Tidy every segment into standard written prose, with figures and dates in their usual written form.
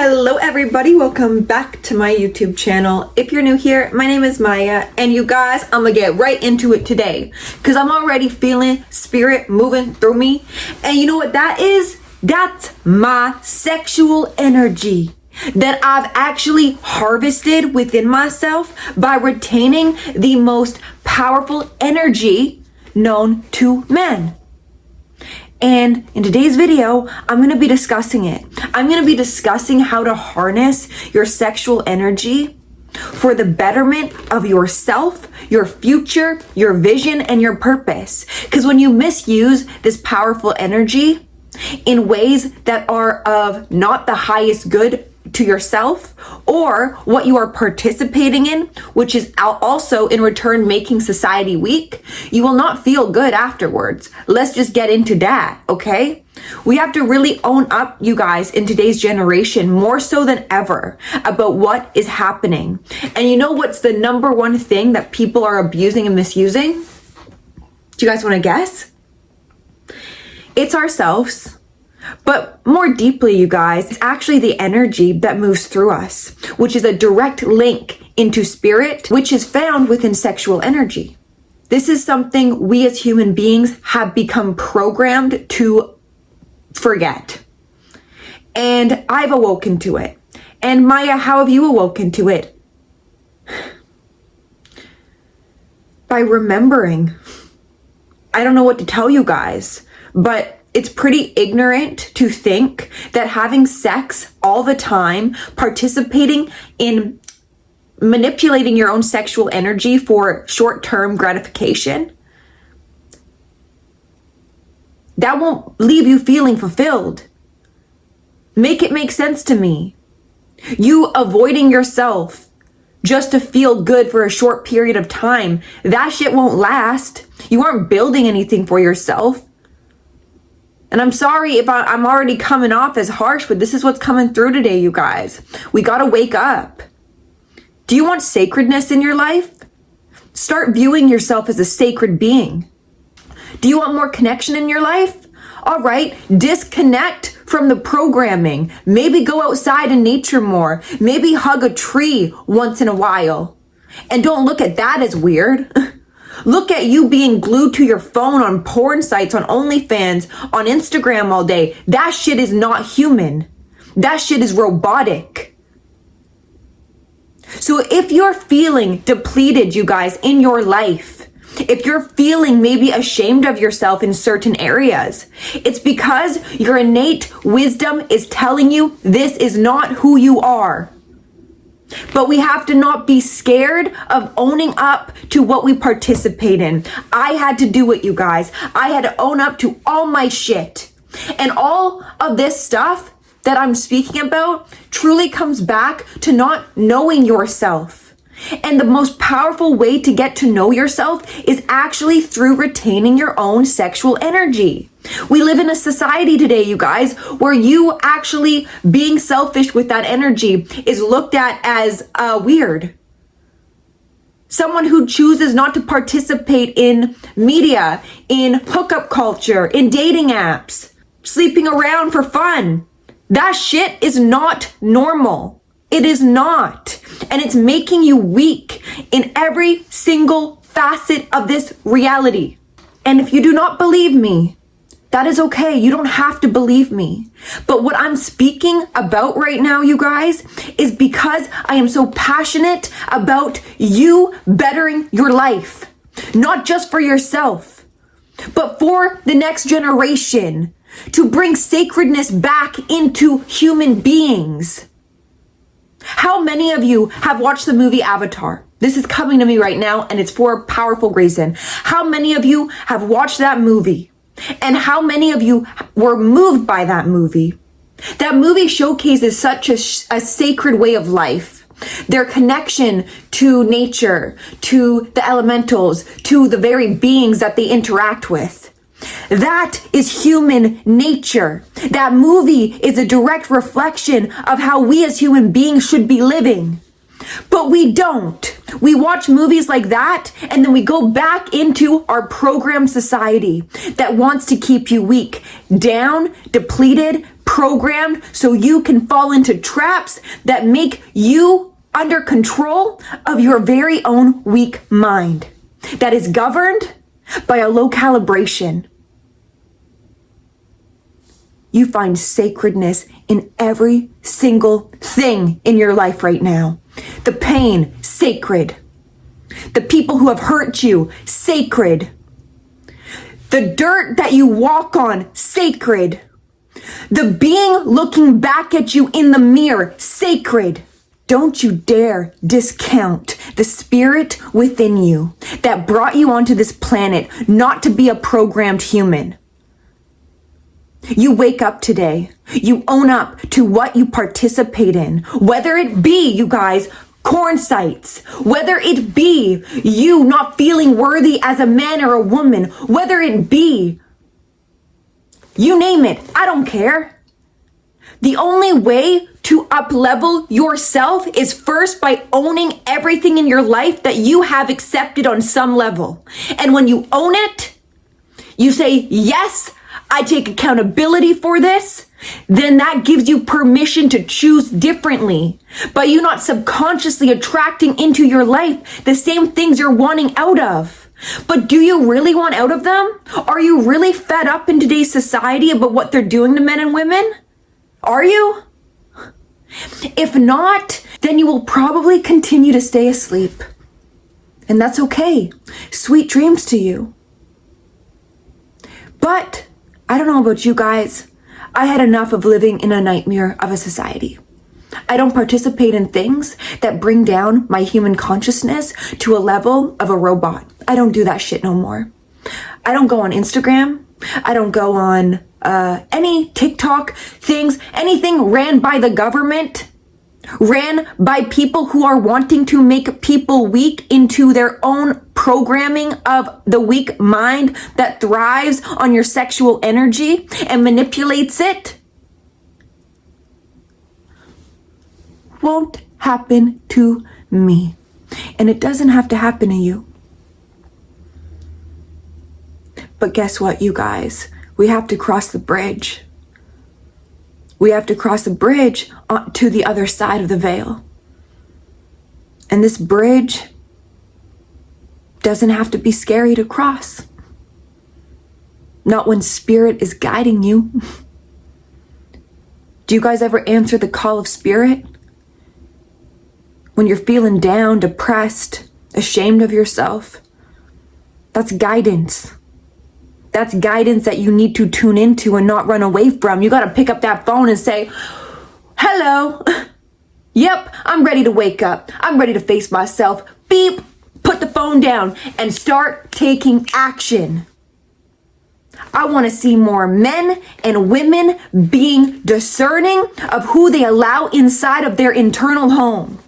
Hello everybody, welcome back to my YouTube channel. If you're new here, my name is Maya, and you guys, I'm gonna get right into it today because I'm already feeling spirit moving through me. And you know what that is? That's my sexual energy that I've actually harvested within myself by retaining the most powerful energy known to men. And in today's video, I'm going to be discussing it. I'm going to be discussing how to harness your sexual energy for the betterment of yourself, your future, your vision, and your purpose. Because when you misuse this powerful energy in ways that are of not the highest good to yourself or what you are participating in, which is also in return making society weak, you will not feel good afterwards. Let's just get into that, okay? We have to really own up, you guys, in today's generation, more so than ever, about what is happening. And you know what's the number one thing that people are abusing and misusing? Do you guys want to guess? It's ourselves. But more deeply, you guys, it's actually the energy that moves through us, which is a direct link into spirit, which is found within sexual energy. This is something we as human beings have become programmed to forget. And I've awoken to it. And Maya, how have you awoken to it? By remembering. I don't know what to tell you guys, but it's pretty ignorant to think that having sex all the time, participating in manipulating your own sexual energy for short-term gratification, that won't leave you feeling fulfilled. Make it make sense to me. You avoiding yourself just to feel good for a short period of time, that shit won't last. You aren't building anything for yourself. And I'm sorry if I'm already coming off as harsh, but this is what's coming through today, you guys. We gotta wake up. Do you want sacredness in your life? Start viewing yourself as a sacred being. Do you want more connection in your life? All right, disconnect from the programming. Maybe go outside in nature more. Maybe hug a tree once in a while. And don't look at that as weird. Look at you being glued to your phone on porn sites, on OnlyFans, on Instagram all day. That shit is not human. That shit is robotic. So if you're feeling depleted, you guys, in your life, if you're feeling maybe ashamed of yourself in certain areas, it's because your innate wisdom is telling you this is not who you are. But we have to not be scared of owning up to what we participate in. I had to do it, you guys. I had to own up to all my shit. And all of this stuff that I'm speaking about truly comes back to not knowing yourself. And the most powerful way to get to know yourself is actually through retaining your own sexual energy. We live in a society today, you guys, where you actually being selfish with that energy is looked at as weird. Someone who chooses not to participate in media, in hookup culture, in dating apps, sleeping around for fun. That shit is not normal. It is not. And it's making you weak in every single facet of this reality. And if you do not believe me, that is okay. You don't have to believe me. But what I'm speaking about right now, you guys, is because I am so passionate about you bettering your life. Not just for yourself, but for the next generation. To bring sacredness back into human beings. How many of you have watched the movie Avatar? This is coming to me right now, and it's for a powerful reason. How many of you have watched that movie? And how many of you were moved by that movie? That movie showcases such a sacred way of life. Their connection to nature, to the elementals, to the very beings that they interact with. That is human nature. That movie is a direct reflection of how we as human beings should be living. But we don't. We watch movies like that, and then we go back into our programmed society that wants to keep you weak, down, depleted, programmed so you can fall into traps that make you under control of your very own weak mind that is governed by a low calibration. You find sacredness in every single thing in your life right now. The pain, sacred. The people who have hurt you, sacred. The dirt that you walk on, sacred. The being looking back at you in the mirror, sacred. Don't you dare discount the spirit within you that brought you onto this planet not to be a programmed human. You wake up today, you own up to what you participate in, whether it be, you guys, corn sites, whether it be you not feeling worthy as a man or a woman, whether it be, you name it, I don't care. The only way to up-level yourself is first by owning everything in your life that you have accepted on some level. And when you own it, you say, yes, I take accountability for this, then that gives you permission to choose differently. By you not subconsciously attracting into your life the same things you're wanting out of. But do you really want out of them? Are you really fed up in today's society about what they're doing to men and women? Are you? If not, then you will probably continue to stay asleep. And that's okay. Sweet dreams to you. But I don't know about you guys. I had enough of living in a nightmare of a society. I don't participate in things that bring down my human consciousness to a level of a robot. I don't do that shit no more. I don't go on Instagram. I don't go on any TikTok things, anything ran by the government, ran by people who are wanting to make people weak into their own programming of the weak mind that thrives on your sexual energy and manipulates it. Won't happen to me. And it doesn't have to happen to you. But guess what, you guys? We have to cross the bridge. We have to cross the bridge to the other side of the veil. And this bridge doesn't have to be scary to cross. Not when spirit is guiding you. Do you guys ever answer the call of spirit? When you're feeling down, depressed, ashamed of yourself? That's guidance. That's guidance that you need to tune into and not run away from. You got to pick up that phone and say, hello. Yep, I'm ready to wake up. I'm ready to face myself. Beep, put the phone down and start taking action. I want to see more men and women being discerning of who they allow inside of their internal home.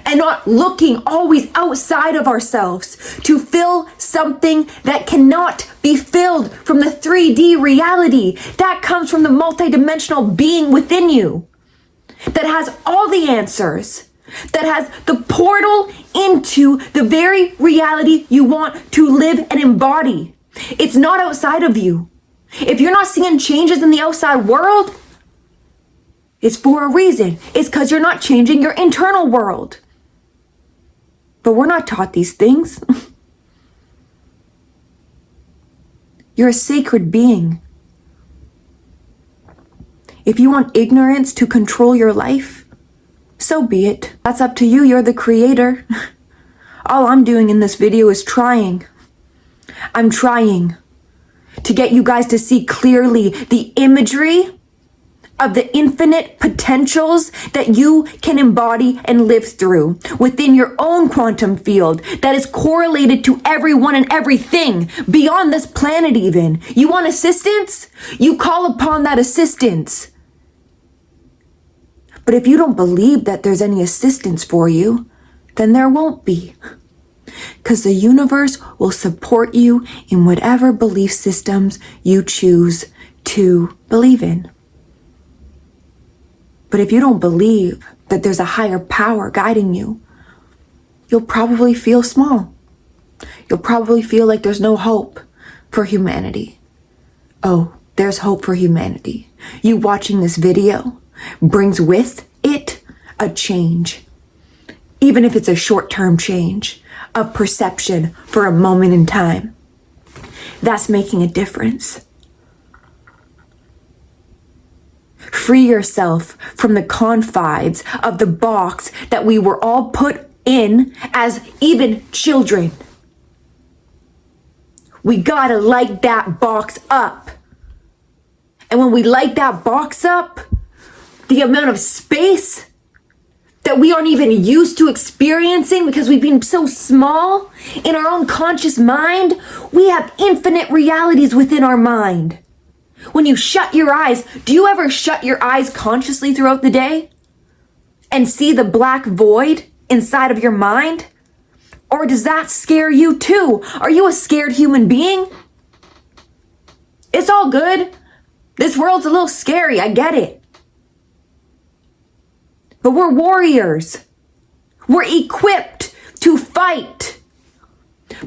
And not looking always outside of ourselves to fill something that cannot be filled from the 3D reality. That comes from the multidimensional being within you. That has all the answers. That has the portal into the very reality you want to live and embody. It's not outside of you. If you're not seeing changes in the outside world, it's for a reason. It's because you're not changing your internal world. But we're not taught these things. You're a sacred being. If you want ignorance to control your life, so be it. That's up to you. You're the creator. All I'm doing in this video is trying. I'm trying to get you guys to see clearly the imagery of the infinite potentials that you can embody and live through within your own quantum field that is correlated to everyone and everything beyond this planet even. You want assistance? You call upon that assistance. But if you don't believe that there's any assistance for you, then there won't be. Because the universe will support you in whatever belief systems you choose to believe in. But if you don't believe that there's a higher power guiding you, you'll probably feel small. You'll probably feel like there's no hope for humanity. Oh, there's hope for humanity. You watching this video brings with it a change. Even if it's a short-term change of perception for a moment in time, that's making a difference. Free yourself from the confines of the box that we were all put in as even children. We gotta light that box up. And when we light that box up, the amount of space that we aren't even used to experiencing because we've been so small in our own conscious mind, we have infinite realities within our mind. When you shut your eyes, do you ever shut your eyes consciously throughout the day and see the black void inside of your mind? Or does that scare you too? Are you a scared human being? It's all good. This world's a little scary, I get it. But we're warriors. We're equipped to fight.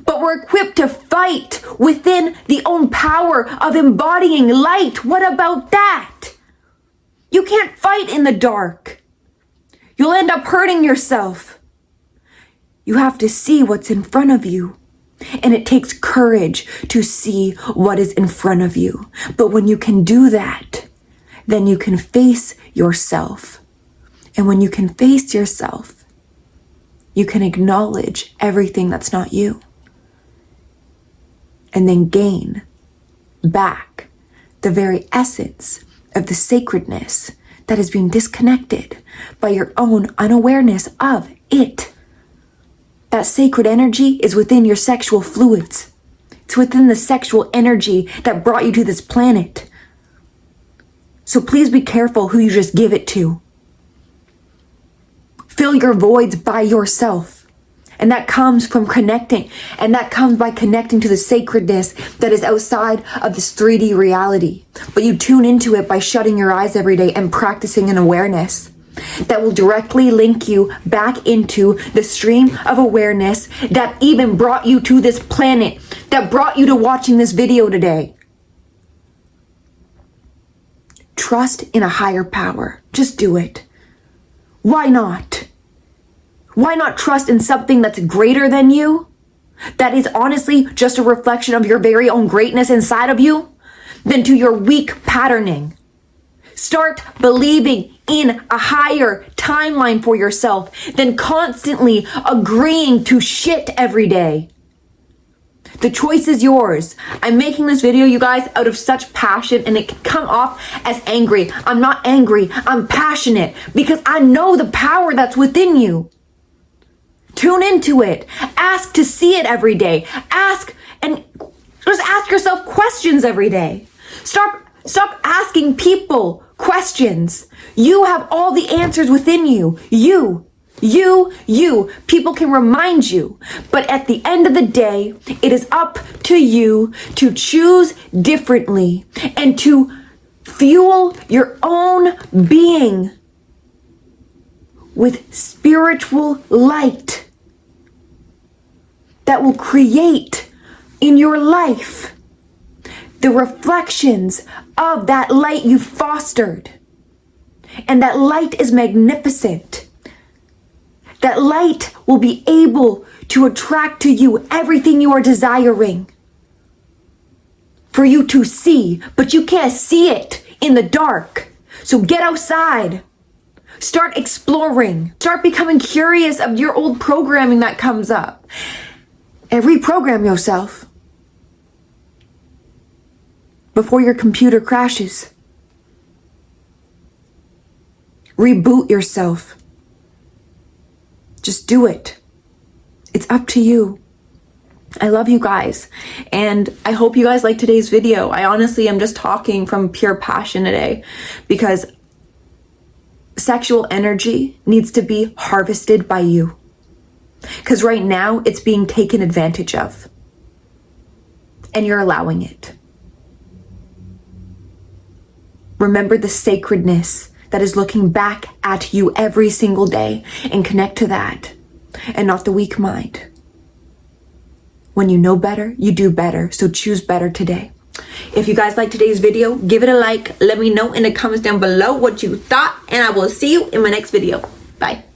But we're equipped to fight within the own power of embodying light. What about that? You can't fight in the dark. You'll end up hurting yourself. You have to see what's in front of you. And it takes courage to see what is in front of you. But when you can do that, then you can face yourself. And when you can face yourself, you can acknowledge everything that's not you. And then gain back the very essence of the sacredness that has been disconnected by your own unawareness of it. That sacred energy is within your sexual fluids. It's within the sexual energy that brought you to this planet. So please be careful who you just give it to. Fill your voids by yourself. And that comes from connecting. And that comes by connecting to the sacredness that is outside of this 3D reality. But you tune into it by shutting your eyes every day and practicing an awareness that will directly link you back into the stream of awareness that even brought you to this planet, that brought you to watching this video today. Trust in a higher power. Just do it. Why not? Why not trust in something that's greater than you? That is honestly just a reflection of your very own greatness inside of you? Than to your weak patterning. Start believing in a higher timeline for yourself than constantly agreeing to shit every day. The choice is yours. I'm making this video, you guys, out of such passion, and it can come off as angry. I'm not angry. I'm passionate because I know the power that's within you. Tune into it. Ask to see it every day. Ask and just ask yourself questions every day. Stop asking people questions. You have all the answers within you. You. People can remind you. But at the end of the day, it is up to you to choose differently and to fuel your own being with spiritual light that will create in your life the reflections of that light you fostered. And that light is magnificent. That light will be able to attract to you everything you are desiring for you to see, but you can't see it in the dark. So get outside. Start exploring. Start becoming curious of your old programming that comes up. And reprogram yourself before your computer crashes. Reboot yourself. Just do it. It's up to you. I love you guys. And I hope you guys liked today's video. I honestly am just talking from pure passion today because sexual energy needs to be harvested by you. Because right now it's being taken advantage of. And you're allowing it. Remember the sacredness that is looking back at you every single day and connect to that and not the weak mind. When you know better, you do better. So choose better today. If you guys like today's video, give it a like. Let me know in the comments down below what you thought, and I will see you in my next video. Bye.